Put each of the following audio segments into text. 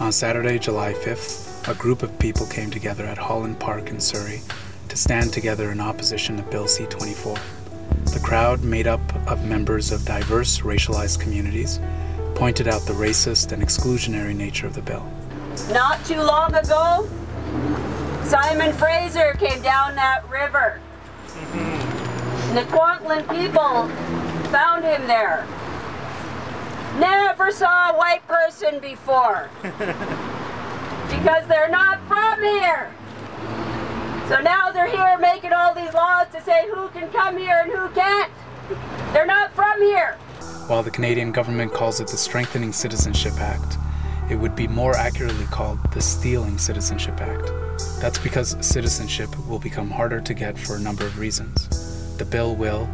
On Saturday, July 5th, a group of people came together at Holland Park in Surrey to stand together in opposition to Bill C-24. The crowd, made up of members of diverse racialized communities, pointed out the racist and exclusionary nature of the bill. Not too long ago, Simon Fraser came down that river. And the Kwantlen people found him there. Never saw a white person before. Because they're not from here. So now they're here making all these laws to say who can come here and who can't. They're not from here. While the Canadian government calls it the Strengthening Citizenship Act, it would be more accurately called the Stealing Citizenship Act. That's because citizenship will become harder to get for a number of reasons. The bill will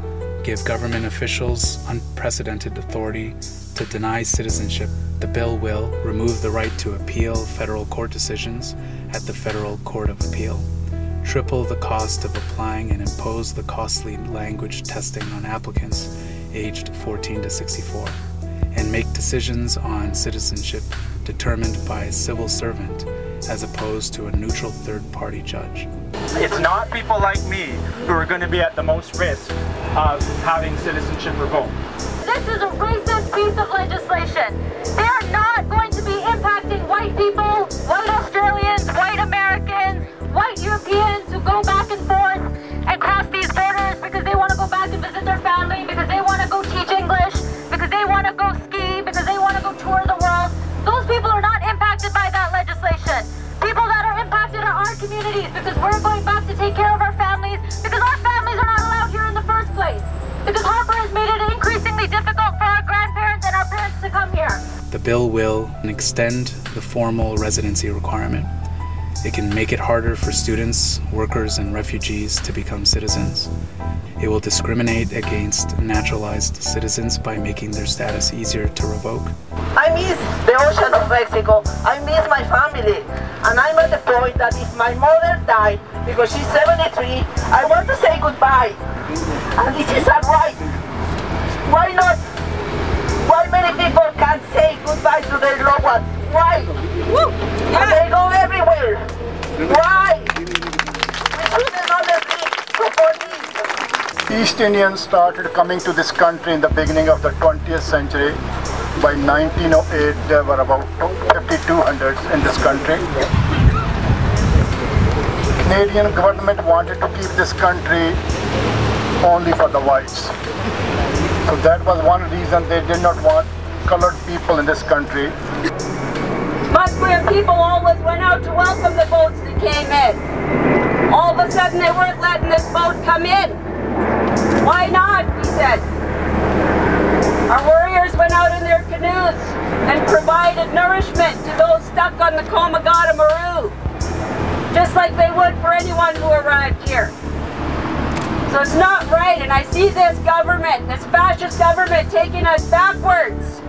give government officials unprecedented authority to deny citizenship. The bill will remove the right to appeal federal court decisions at the Federal Court of Appeal, triple the cost of applying and impose the costly language testing on applicants aged 14 to 64, and make decisions on citizenship determined by a civil servant as opposed to a neutral third-party judge. It's not people like me who are going to be at the most risk of having citizenship revoked. This is a racist piece of legislation. They are not going to be impacting white people, white Australians, white Americans, white Europeans who go back and forth and cross these borders because they want to go back and visit their family, because they want to go teach English, because they want to go ski, because they want to go tour the world. Those people are not impacted by that legislation. People that are impacted are our communities, because we're going back to take care of our families, because our families are not allowed here in the first place. Because Harper has made it increasingly difficult for our grandparents and our parents to come here. The bill will extend the formal residency requirement. It can make it harder for students, workers, and refugees to become citizens. It will discriminate against naturalized citizens by making their status easier to revoke. I miss the ocean of Mexico. I miss my family. And I'm at the point that if my mother died because she's 73, I want to say goodbye. And this is a right. Why not? Why many people can't say goodbye to their loved ones? Why? Woo! Yeah. And they go everywhere. Why? We shouldn't honestly support this. East Indians started coming to this country in the beginning of the 20th century. By 1908, there were about 5,200 in this country. Canadian government wanted to keep this country only for the whites. So that was one reason they did not want colored people in this country. Musqueam people always went out to welcome the boats that came in. All of a sudden they weren't letting this boat come in. Why not, he said. Our warriors went out in their canoes and provided nourishment to those stuck on the Komagatamaru, just like they would for anyone who arrived here. So it's not right, and I see this government, this fascist government, taking us backwards,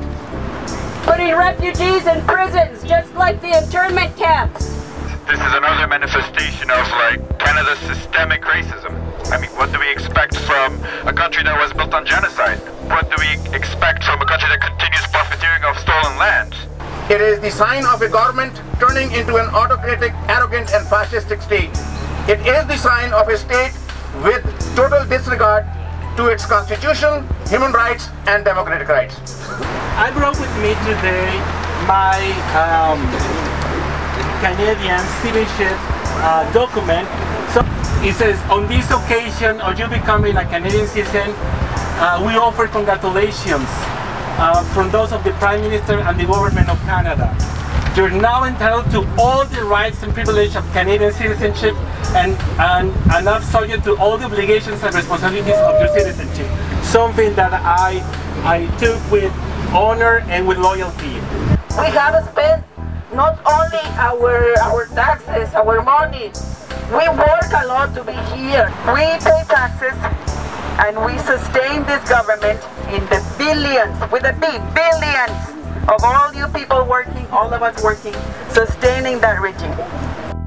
putting refugees in prisons, just like the internment camps. This is another manifestation of Canada's systemic racism. I mean, what do we expect from a country that was built on genocide? What do we expect from a country that continues profiteering off stolen land? It is the sign of a government turning into an autocratic, arrogant and fascistic state. It is the sign of a state with total disregard to its constitution, human rights and democratic rights. I brought with me today my Canadian citizenship document. So it says, on this occasion of you becoming a Canadian citizen, we offer congratulations from those of the Prime Minister and the Government of Canada. You're now entitled to all the rights and privileges of Canadian citizenship and not subject to all the obligations and responsibilities of your citizenship. Something that I took with honor and with loyalty. We have spent not only our taxes, our money, we work a lot to be here. We pay taxes and we sustain this government in the billions, with a B, billions of all you people working, all of us working, sustaining that regime.